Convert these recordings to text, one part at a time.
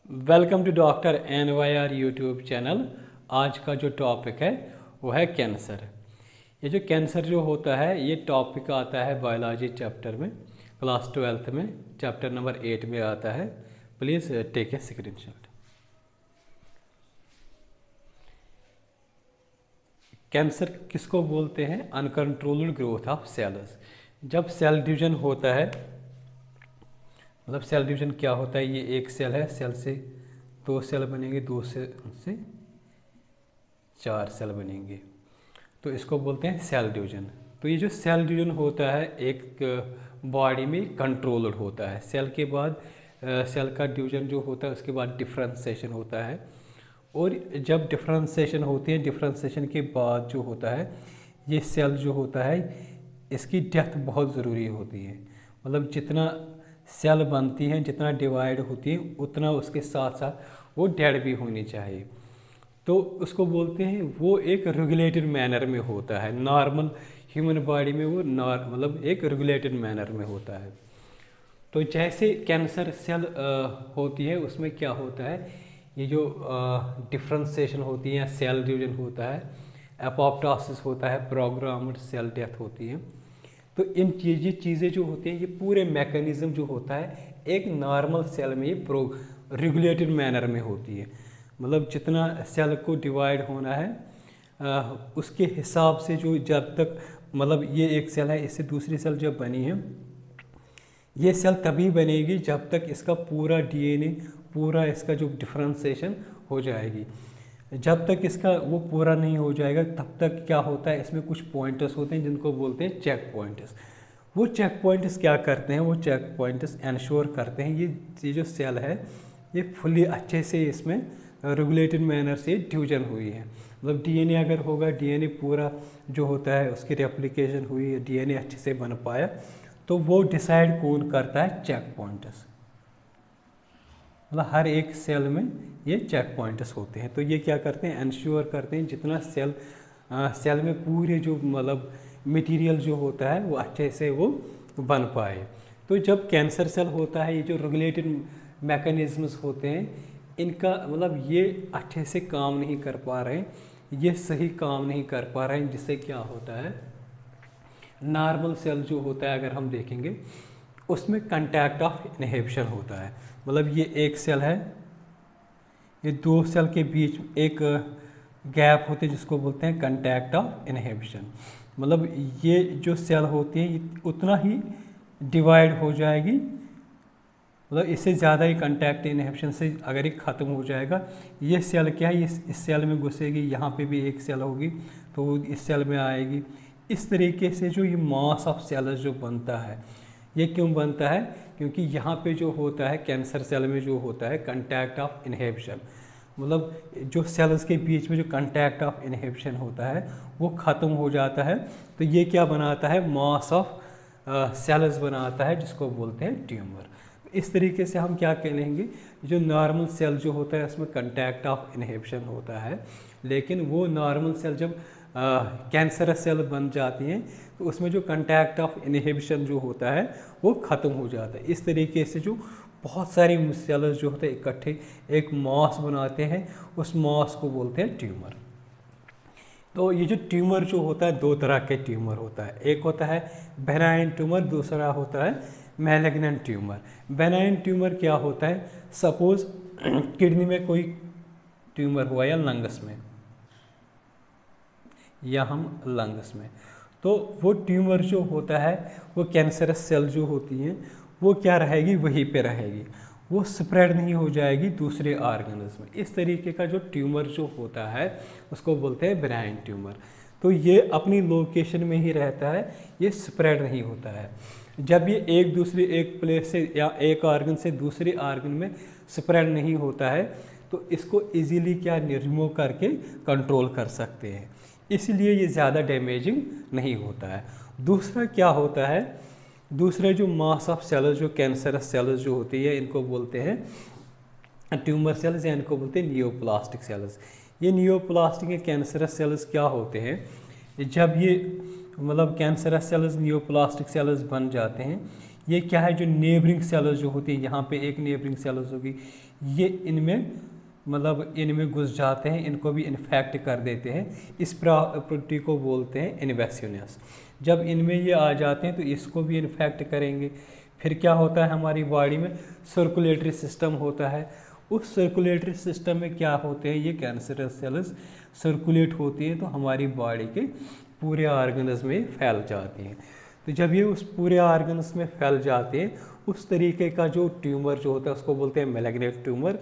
Welcome to doctor NYR YouTube channel. आज का जो टॉपिक है वो है कैंसर। ये जो कैंसर जो होता है ये टॉपिक आता है बायोलॉजी चैप्टर में, क्लास 12th में, चैप्टर नंबर 8 में आता है। Please take a screenshot. Cancer किसको बोलते हैं? Uncontrolled growth of cells. जब सेल डिवीजन होता है, मतलब सेल डिवीजन क्या होता है, ये एक सेल है, सेल से दो सेल बनेंगे, दो से चार सेल बनेंगे, तो इसको बोलते हैं सेल डिवीजन। तो ये जो सेल डिवीजन होता है एक बॉडी में कंट्रोल्ड होता है। सेल के बाद सेल का डिवीजन जो होता है उसके बाद डिफ्रेंशिएशन होता है, और जब डिफ्रेंशिएशन होती है, डिफ्रेंशिएशन के बाद जो होता है ये सेल जो होता है इसकी डेथ बहुत ज़रूरी होती है। मतलब जितना सेल बनती हैं, जितना डिवाइड होती है, उतना उसके साथ साथ वो डेड भी होनी चाहिए। तो उसको बोलते हैं वो एक रेगुलेटेड मैनर में होता है। नॉर्मल ह्यूमन बॉडी में वो मतलब एक रेगुलेटेड मैनर में होता है। तो जैसे कैंसर सेल होती है उसमें क्या होता है, ये जो डिफ्रेंशिएशन होती है या सेल डिवीजन होता है, एपोप्टोसिस होता है, प्रोग्राम्ड सेल डेथ होती है। तो इन चीज़ें जो होती हैं, ये पूरे मैकेनिज्म जो होता है एक नॉर्मल सेल में ये रेगुलेटेड मैनर में होती है। मतलब जितना सेल को डिवाइड होना है उसके हिसाब से जो, जब तक मतलब ये एक सेल है, इससे दूसरी सेल जब बनी है, ये सेल तभी बनेगी जब तक इसका पूरा DNA, पूरा इसका जो डिफ्रेंशिएशन हो जाएगी। जब तक इसका वो पूरा नहीं हो जाएगा तब तक क्या होता है, इसमें कुछ पॉइंटर्स होते हैं जिनको बोलते हैं चेक पॉइंटर्स। वो चेक पॉइंटर्स क्या करते हैं, वो चेक पॉइंटर्स इंश्योर करते हैं ये जो सेल है ये फुली अच्छे से इसमें रेगुलेटेड मैनर से डिवीजन हुई है। मतलब DNA अगर होगा, DNA पूरा जो होता है उसकी रेप्लिकेशन हुई, DNA अच्छे से बन पाया, तो वो डिसाइड कौन करता है? Check pointers. मतलब हर एक सेल में ये चेक पॉइंटर्स होते हैं। तो ये क्या करते हैं, इंश्योर करते हैं जितना सेल में पूरे जो मतलब मटेरियल जो होता है वो अच्छे से वो बन पाए। तो जब कैंसर सेल होता है, ये जो रेगुलेटेड मैकेनिज्म्स होते हैं इनका मतलब ये अच्छे से काम नहीं कर पा रहे हैं, ये सही काम नहीं कर पा रहे हैं, जिससे क्या होता है, नॉर्मल सेल जो होता है अगर हम देखेंगे उसमें कंटैक्ट ऑफ इनहिबिशन होता है। मतलब ये एक सेल है, ये दो सेल के बीच एक गैप होते हैं जिसको बोलते हैं कंटैक्ट ऑफ इनहिबिशन। मतलब ये जो सेल होती है ये उतना ही डिवाइड हो जाएगी, मतलब इससे ज़्यादा ही कंटैक्ट इनहिबिशन से अगर ये ख़त्म हो जाएगा, ये सेल क्या है, इस सेल में घुसेगी, यहाँ पे भी एक सेल होगी तो वो इस सेल में आएगी। इस तरीके से जो ये मास ऑफ सेल्स जो बनता है, ये क्यों बनता है? क्योंकि यहाँ पे जो होता है कैंसर सेल में जो होता है कंटैक्ट ऑफ इनहिबिशन, मतलब जो सेल्स के बीच में जो कंटैक्ट ऑफ इनहिबिशन होता है वो ख़त्म हो जाता है। तो ये क्या बनाता है, मास ऑफ सेल्स बनाता है जिसको बोलते हैं ट्यूमर। इस तरीके से हम क्या कह लेंगे, जो नॉर्मल सेल जो होता है उसमें कंटैक्ट ऑफ इनहिबिशन होता है, लेकिन वो नॉर्मल सेल जब कैंसरस सेल बन जाती हैं तो उसमें जो कंटैक्ट ऑफ इनहिबिशन जो होता है वो ख़त्म हो जाता है। इस तरीके से जो बहुत सारी सेल्स जो होते हैं इकट्ठे एक मास बनाते हैं, उस मास को बोलते हैं ट्यूमर। तो ये जो ट्यूमर जो होता है, दो तरह के ट्यूमर होता है, एक होता है बेनाइन ट्यूमर, दूसरा होता है मैलिग्नेंट ट्यूमर। बेनाइन ट्यूमर क्या होता है, सपोज किडनी में कोई ट्यूमर हुआ या लंग्स में, या हम लंग्स में, तो वो ट्यूमर जो होता है वो कैंसरस सेल जो होती हैं वो क्या रहेगी, वहीं पे रहेगी, वो स्प्रेड नहीं हो जाएगी दूसरे ऑर्गन्स में। इस तरीके का जो ट्यूमर जो होता है उसको बोलते हैं बेनाइन ट्यूमर। तो ये अपनी लोकेशन में ही रहता है, ये स्प्रेड नहीं होता है। जब ये एक प्लेस से या एक ऑर्गन से दूसरे ऑर्गन में स्प्रेड नहीं होता है तो इसको इजीली क्या रिमूव करके कंट्रोल कर सकते हैं, इसलिए ये ज़्यादा डैमेजिंग नहीं होता है। दूसरा क्या होता है, दूसरे जो मास ऑफ सेल्स जो कैंसरस सेल्स जो होती है इनको बोलते हैं ट्यूमर सेल्स, या इनको बोलते हैं नियोप्लास्टिक सेल्स। ये नियोप्लास्टिक या कैंसरस सेल्स क्या होते हैं, जब ये मतलब कैंसरस सेल्स नियोप्लास्टिक सेल्स बन जाते हैं, ये क्या है, जो नेबरिंग सेल्स जो होती है, यहाँ पे एक नेबरिंग सेल्स होगी, ये इनमें मतलब इनमें घुस जाते हैं, इनको भी इन्फेक्ट कर देते हैं। इस प्रॉपर्टी को बोलते हैं इन्वेसिवनेस। जब इनमें ये आ जाते हैं तो इसको भी इन्फेक्ट करेंगे। फिर क्या होता है, हमारी बॉडी में सर्कुलेटरी सिस्टम होता है। उस सर्कुलेटरी सिस्टम में क्या होते हैं, ये कैंसरस सेल्स सर्कुलेट होती है तो हमारी बॉडी के पूरे ऑर्गन्स में फैल जाती हैं। तो जब ये उस पूरे ऑर्गन्स में फैल जाते हैं, उस तरीके का जो ट्यूमर जो होता है उसको बोलते हैं मैलिग्नेंट ट्यूमर।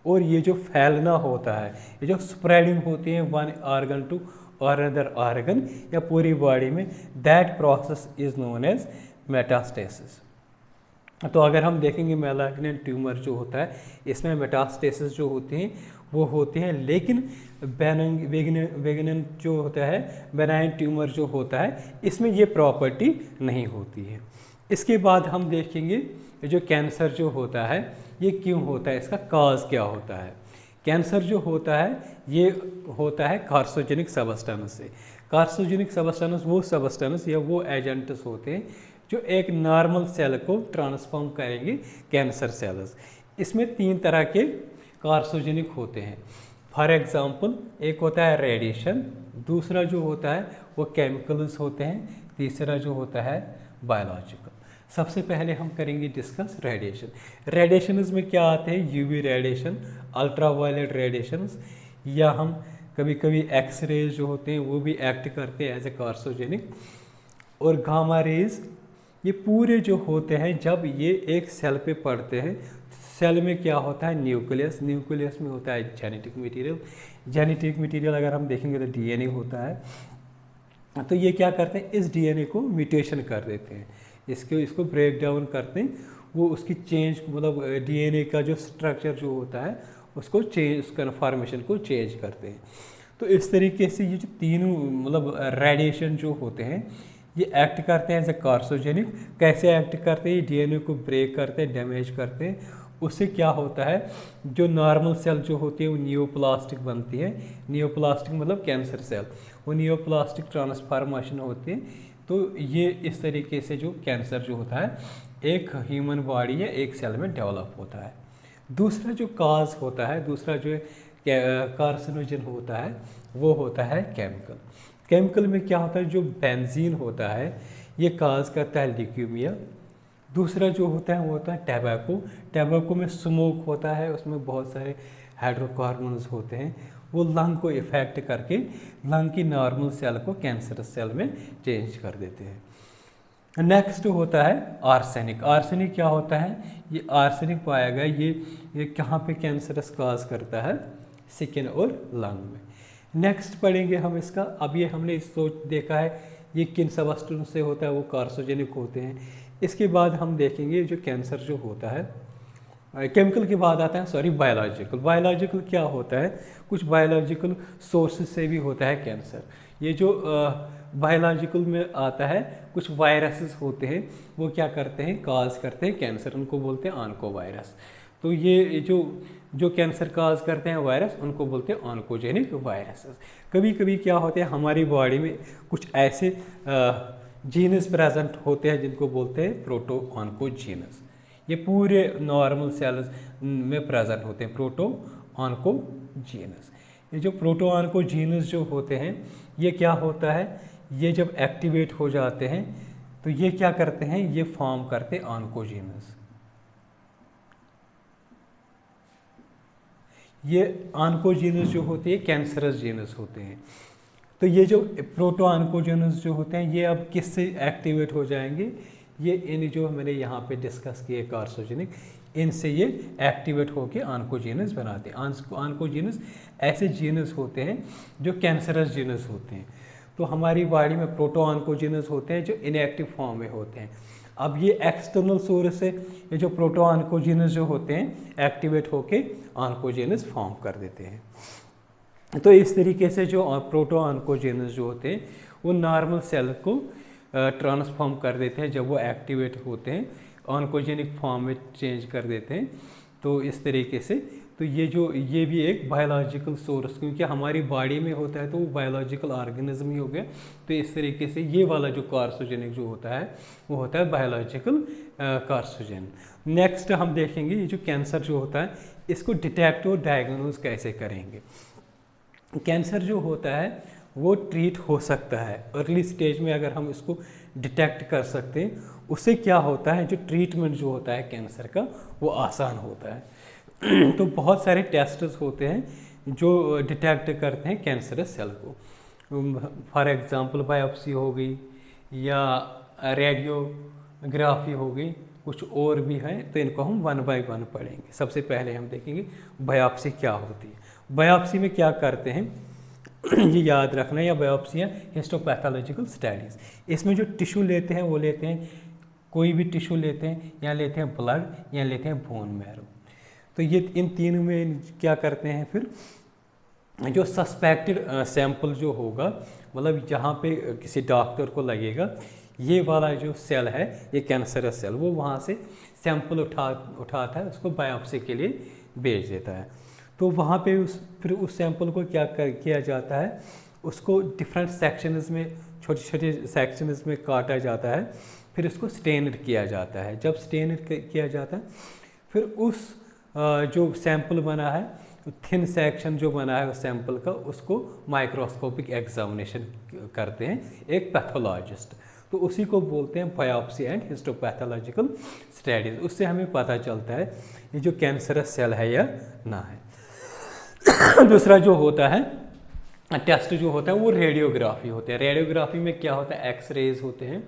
और ये जो फैलना होता है, ये जो स्प्रेडिंग होती है वन ऑर्गन टू और अदर ऑर्गन या पूरी बॉडी में, that process is known as metastasis. तो अगर हम देखेंगे मैलिग्नेंट ट्यूमर जो होता है, इसमें मेटास्टेसिस जो होती हैं वो होती हैं, लेकिन बेनिग्न जो होता है, बेनाइन ट्यूमर जो होता है, इसमें ये प्रॉपर्टी नहीं होती है। इसके बाद हम देखेंगे जो कैंसर जो होता है ये क्यों होता है, इसका काज क्या होता है। कैंसर जो होता है ये होता है कार्सिनोजेनिक सबस्टेंस से। कार्सिनोजेनिक सबस्टेंस वो सबस्टेंस या वो एजेंट्स होते हैं जो एक नॉर्मल सेल को ट्रांसफॉर्म करेंगे कैंसर सेल्स। इसमें 3 तरह के कार्सिनोजेनिक होते हैं। फॉर एग्जांपल, एक होता है रेडिएशन, दूसरा जो होता है वो केमिकल्स होते हैं, तीसरा जो होता है बायोलॉजिकल। सबसे पहले हम करेंगे डिस्कस रेडिएशन। रेडिएशंस में क्या आते हैं, यूवी रेडिएशन, अल्ट्रावायलेट रेडिएशंस, या हम कभी कभी एक्स रेज जो होते हैं वो भी एक्ट करते हैं एज ए कार्सिनोजेनिक, और गामा रेज। ये पूरे जो होते हैं जब ये एक सेल पे पड़ते हैं, सेल में क्या होता है, न्यूक्लियस, न्यूक्लियस में होता है जेनेटिक मटेरियल। जेनेटिक मटेरियल अगर हम देखेंगे तो डीएनए होता है। तो ये क्या करते हैं, इस डीएनए को म्यूटेशन कर देते हैं, इसको ब्रेक डाउन करते हैं, वो उसकी चेंज मतलब डीएनए का जो स्ट्रक्चर जो होता है उसको चेंज, उस कन्फॉर्मेशन को चेंज करते हैं। तो इस तरीके से ये जो तीनों मतलब रेडिएशन जो होते हैं ये एक्ट करते हैं एज ए कार्सिनोजेनिक। कैसे एक्ट करते हैं, डीएनए को ब्रेक करते हैं, डैमेज करते हैं। उससे क्या होता है, जो नॉर्मल सेल जो होती है वो नियोप्लास्टिक बनती है। नियोप्लास्टिक मतलब कैंसर सेल, वो नियोप्लास्टिक ट्रांसफॉर्मेशन होती है। तो ये इस तरीके से जो कैंसर जो होता है एक ह्यूमन बॉडी या एक सेल में डेवलप होता है। दूसरा जो काज होता है, दूसरा जो कार्सिनोजन होता है वो होता है केमिकल। केमिकल में क्या होता है, जो बेंजीन होता है ये काज करता है ल्यूकेमिया। दूसरा जो होता है वो होता है टैबाको। टैबाको में स्मोक होता है, उसमें बहुत सारे हाइड्रोकार्बन्स होते हैं, वो लंग को इफेक्ट करके लंग की नॉर्मल सेल को कैंसर सेल में चेंज कर देते हैं। नेक्स्ट होता है आर्सेनिक। आर्सेनिक क्या होता है, ये आर्सेनिक पाया गया ये कहाँ पे कैंसरस काज करता है, स्किन और लंग में। नेक्स्ट पढ़ेंगे हम इसका। अब ये हमने सोच देखा है ये किन सबस्टेंस से होता है, वो कार्सिनोजेनिक होते हैं। इसके बाद हम देखेंगे जो कैंसर जो होता है, केमिकल के बाद आता है बायोलॉजिकल। बायोलॉजिकल क्या होता है, कुछ बायोलॉजिकल सोर्सेज से भी होता है कैंसर। ये जो बायोलॉजिकल में आता है, कुछ वायरसेस होते हैं वो क्या करते हैं, काज करते हैं कैंसर, उनको बोलते हैं ऑन्कोवायरस। तो ये जो कैंसर काज करते हैं वायरस, उनको बोलते हैं ऑन्कोजेनिक वायरसेस। कभी कभी क्या होते हैं, हमारी बॉडी में कुछ ऐसे जीनस प्रेजेंट होते हैं जिनको बोलते हैं प्रोटो ऑन्कोजीनस। ये पूरे नॉर्मल सेल्स में प्रेजेंट होते हैं प्रोटो ऑन्कोजीनस। ये जो प्रोटो ऑन्कोजीनस जो होते हैं ये क्या होता है, ये जब एक्टिवेट हो जाते हैं तो ये क्या करते हैं, ये फॉर्म करते हैं ऑन्कोजीनस। ये ऑन्कोजीनस जो होते हैं कैंसरस जीनस होते हैं। तो ये जो प्रोटो ऑन्कोजीनस जो होते हैं ये अब किससे एक्टिवेट हो जाएंगे, ये इन जो मैंने यहाँ पे डिस्कस किए कार्सिनोजेनिक, इनसे ये एक्टिवेट होकर ऑन्कोजीनस बनाते हैं। ऑन्कोजीनस ऐसे जीनस होते हैं जो कैंसरस जीनस होते हैं। तो हमारी बॉडी में प्रोटो ऑन्कोजीनस होते हैं जो इनएक्टिव फॉर्म में होते हैं। अब ये एक्सटर्नल सोर्स से ये जो प्रोटो ऑन्कोजीनस जो होते हैं एक्टिवेट होके ऑन्कोजीनस फॉर्म कर देते हैं। तो इस तरीके से जो प्रोटो ऑन्कोजीनस जो होते हैं वो नॉर्मल सेल को ट्रांसफॉर्म कर देते हैं। जब वो एक्टिवेट होते हैं ऑन्कोजेनिक फॉर्म में चेंज कर देते हैं, तो इस तरीके से तो ये भी एक बायोलॉजिकल सोर्स, क्योंकि हमारी बॉडी में होता है तो वो बायोलॉजिकल ऑर्गेनिज्म ही हो गया। तो इस तरीके से ये वाला जो कार्सिनोजेनिक जो होता है वो होता है बायोलॉजिकल कार्सिनोजेन। नेक्स्ट हम देखेंगे ये जो कैंसर जो होता है इसको डिटेक्ट और डायग्नोज कैसे करेंगे। कैंसर जो होता है वो ट्रीट हो सकता है अर्ली स्टेज में, अगर हम इसको डिटेक्ट कर सकते हैं उससे क्या होता है जो ट्रीटमेंट जो होता है कैंसर का वो आसान होता है। तो बहुत सारे टेस्ट्स होते हैं जो डिटेक्ट करते हैं कैंसरस सेल को। फॉर एग्जांपल बायोप्सी हो गई या रेडियोग्राफी हो गई, कुछ और भी हैं, तो इनको हम वन बाय वन पढ़ेंगे। सबसे पहले हम देखेंगे बायोप्सी क्या होती है। बायोप्सी में क्या करते हैं ये याद रखना, या बायोप्सी है हिस्टोपैथोलॉजिकल स्टडीज़। इसमें जो टिश्यू लेते हैं वो लेते हैं, कोई भी टिश्यू लेते हैं, या लेते हैं ब्लड या लेते हैं बोन मैरो। तो ये इन तीनों में क्या करते हैं, फिर जो सस्पेक्टेड सैंपल जो होगा, मतलब जहाँ पे किसी डॉक्टर को लगेगा ये वाला जो सेल है ये कैंसरस सेल, वो वहाँ से सैंपल उठाता है, उसको बायोप्सी के लिए भेज देता है। तो वहाँ पे फिर उस सैंपल को क्या किया जाता है, उसको डिफरेंट सेक्शंस में, छोटे छोटे सेक्शंस में काटा जाता है, फिर उसको स्टेनड किया जाता है। जब स्टेनड किया जाता है फिर उस जो सैंपल बना है, थिन सेक्शन जो बना है उस सैंपल का, उसको माइक्रोस्कोपिक एग्जामिनेशन करते हैं एक पैथोलॉजिस्ट। तो उसी को बोलते हैं बायोप्सी एंड हिस्टोपैथोलॉजिकल स्टडीज। उससे हमें पता चलता है ये जो कैंसरस सेल है या ना है। दूसरा जो होता है टेस्ट जो होता है वो रेडियोग्राफी होता है। रेडियोग्राफी में क्या होता है, एक्सरेज होते हैं,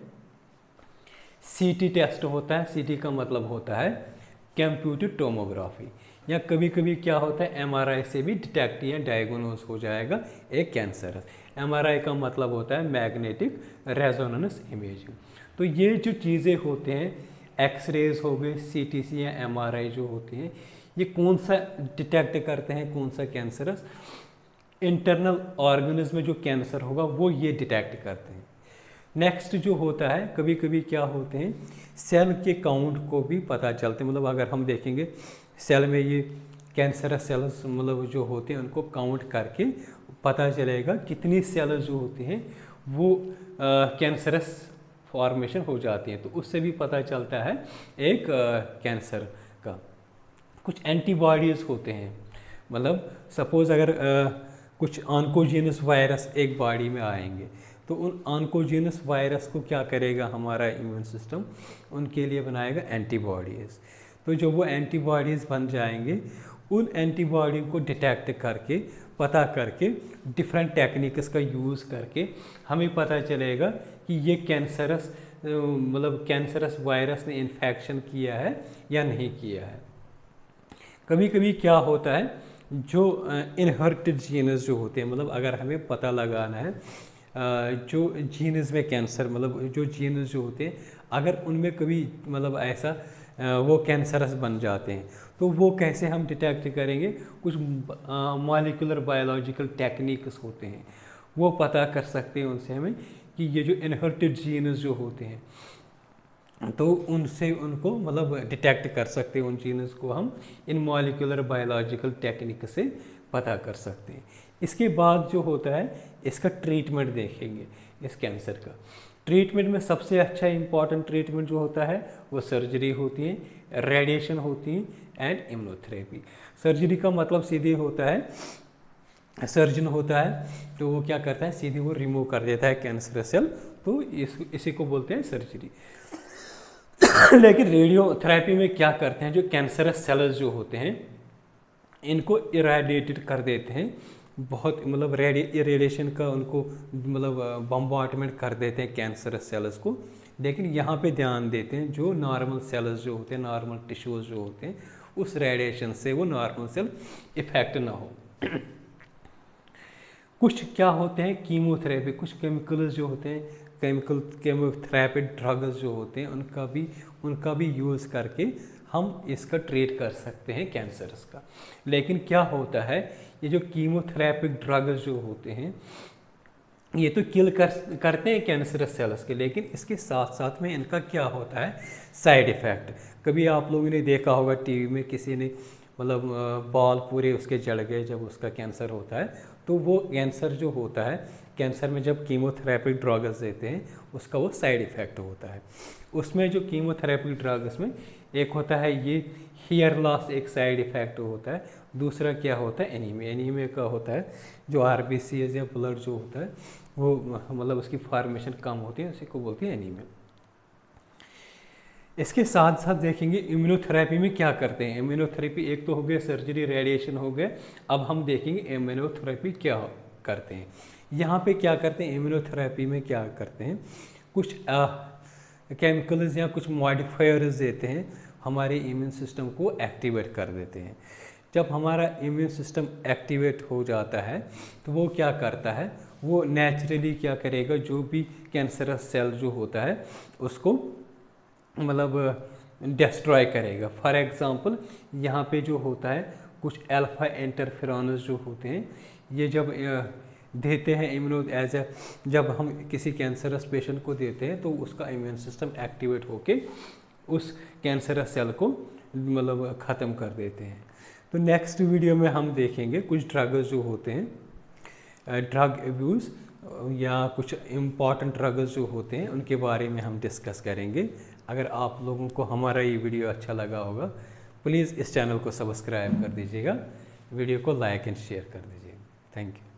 सीटी टेस्ट होता है, सीटी का मतलब होता है कंप्यूटेड टोमोग्राफी, या कभी कभी क्या होता है एमआरआई से भी डिटेक्ट या डायग्नोज हो जाएगा एक कैंसर। एमआरआई का मतलब होता है मैग्नेटिक रेजोनेंस इमेजिंग। तो ये जो चीज़ें होते हैं, एक्सरेज हो गए, सीटीसी या एमआरआई जो होते हैं, ये कौन सा डिटेक्ट करते हैं, कौन सा कैंसरस इंटरनल ऑर्गेनिज्म में जो कैंसर होगा वो ये डिटेक्ट करते हैं। नेक्स्ट जो होता है, कभी कभी क्या होते हैं सेल के काउंट को भी पता चलते हैं। मतलब अगर हम देखेंगे सेल में ये कैंसरस सेल्स मतलब जो होते हैं उनको काउंट करके पता चलेगा कितनी सेल्स जो होती हैं वो कैंसरस फॉर्मेशन हो जाती हैं, तो उससे भी पता चलता है एक कैंसर का। कुछ एंटीबॉडीज़ होते हैं, मतलब सपोज़ अगर कुछ ऑन्कोजेनस वायरस एक बॉडी में आएंगे तो उन ऑन्कोजेनस वायरस को क्या करेगा हमारा इम्यून सिस्टम, उनके लिए बनाएगा एंटीबॉडीज़। तो जो वो एंटीबॉडीज़ बन जाएंगे, उन एंटीबॉडी को डिटेक्ट करके पता करके डिफरेंट टेक्निक्स का यूज़ करके हमें पता चलेगा कि ये कैंसरस मतलब कैंसरस वायरस ने इन्फेक्शन किया है या नहीं किया है। कभी कभी क्या होता है जो इनहेरिटेड जीन्स जो होते हैं, मतलब अगर हमें पता लगाना है जो जीन्स में कैंसर, मतलब जो जीन्स जो होते हैं अगर उनमें कभी मतलब ऐसा वो कैंसरस बन जाते हैं तो वो कैसे हम डिटेक्ट करेंगे। कुछ मॉलिक्यूलर बायोलॉजिकल टेक्निक्स होते हैं, वो पता कर सकते हैं उनसे हमें कि ये जो इनहेरिटेड जीन्स जो होते हैं तो उनसे उनको मतलब डिटेक्ट कर सकते हैं। उन जीन्स को हम इन मॉलिक्यूलर बायोलॉजिकल टेक्निक से पता कर सकते हैं। इसके बाद जो होता है इसका ट्रीटमेंट देखेंगे। इस कैंसर का ट्रीटमेंट में सबसे अच्छा इंपॉर्टेंट ट्रीटमेंट जो होता है वो सर्जरी होती है, रेडिएशन होती है एंड इम्यूनोथेरेपी। सर्जरी का मतलब सीधे होता है सर्जन होता है तो वो क्या करता है सीधे वो रिमूव कर देता है कैंसर सेल, तो इसी को बोलते हैं सर्जरी। लेकिन रेडियोथेरेपी में क्या करते हैं, जो कैंसरस सेल्स जो होते हैं इनको इरेडिएटेड कर देते हैं, बहुत मतलब रेडिएशन का उनको मतलब बम्बार्टमेंट कर देते हैं कैंसरस सेल्स को। लेकिन यहाँ पे ध्यान देते हैं जो नॉर्मल सेल्स जो होते हैं, नॉर्मल टिश्यूज़ जो होते हैं, उस रेडिएशन से वो नॉर्मल सेल इफेक्ट ना हो। कुछ क्या होते हैं कीमोथेरेपी, कुछ केमिकल्स जो होते हैं केमोथेरेपी ड्रग्स जो होते हैं उनका भी यूज़ करके हम इसका ट्रीट कर सकते हैं कैंसर्स का। लेकिन क्या होता है ये जो कीमोथेरेपिक ड्रग्स जो होते हैं ये तो किल करते हैं कैंसरस सेल्स के, लेकिन इसके साथ साथ में इनका क्या होता है साइड इफ़ेक्ट। कभी आप लोगों ने देखा होगा टीवी में किसी ने मतलब बाल पूरे उसके जड़ गए जब उसका कैंसर होता है, तो वो कैंसर जो होता है, कैंसर में जब कीमोथेरेपी ड्रग्स देते हैं उसका वो साइड इफ़ेक्ट होता है। उसमें जो कीमोथेरेपी ड्रग्स में एक होता है ये हेयर लॉस, एक साइड इफ़ेक्ट होता है। दूसरा क्या होता है एनीमिया। एनीमिया का होता है जो आरबीसीज या ब्लड जो होता है वो मतलब उसकी फॉर्मेशन कम होती है, उसी को बोलते हैं एनीमिया। इसके साथ साथ देखेंगे इम्यूनोथेरेपी में क्या करते हैं। इम्यूनोथेरेपी एक तो हो गया सर्जरी, रेडिएशन हो गया। अब हम देखेंगे इम्यूनोथेरेपी क्या करते हैं। यहाँ पे क्या करते हैं इम्यूनोथेरेपी में, क्या करते हैं कुछ केमिकल्स या कुछ मॉडिफायर्स देते हैं, हमारे इम्यून सिस्टम को एक्टिवेट कर देते हैं। जब हमारा इम्यून सिस्टम एक्टिवेट हो जाता है तो वो क्या करता है, वो नेचुरली क्या करेगा, जो भी कैंसरस सेल जो होता है उसको मतलब डिस्ट्रॉय करेगा। फॉर एग्ज़ाम्पल यहाँ पे जो होता है कुछ अल्फा इंटरफेरॉन्स जो होते हैं, ये जब देते हैं इम्यूनो एज ए, जब हम किसी कैंसरस पेशेंट को देते हैं तो उसका इम्यून सिस्टम एक्टिवेट होके उस कैंसरस सेल को मतलब ख़त्म कर देते हैं। तो नेक्स्ट वीडियो में हम देखेंगे कुछ ड्रग्स जो होते हैं, ड्रग अब्यूज़ या कुछ इम्पॉर्टेंट ड्रग्स जो होते हैं उनके बारे में हम डिस्कस करेंगे। अगर आप लोगों को हमारा ये वीडियो अच्छा लगा होगा प्लीज़ इस चैनल को सब्सक्राइब कर दीजिएगा, वीडियो को लाइक एंड शेयर कर दीजिएगा। Thank you.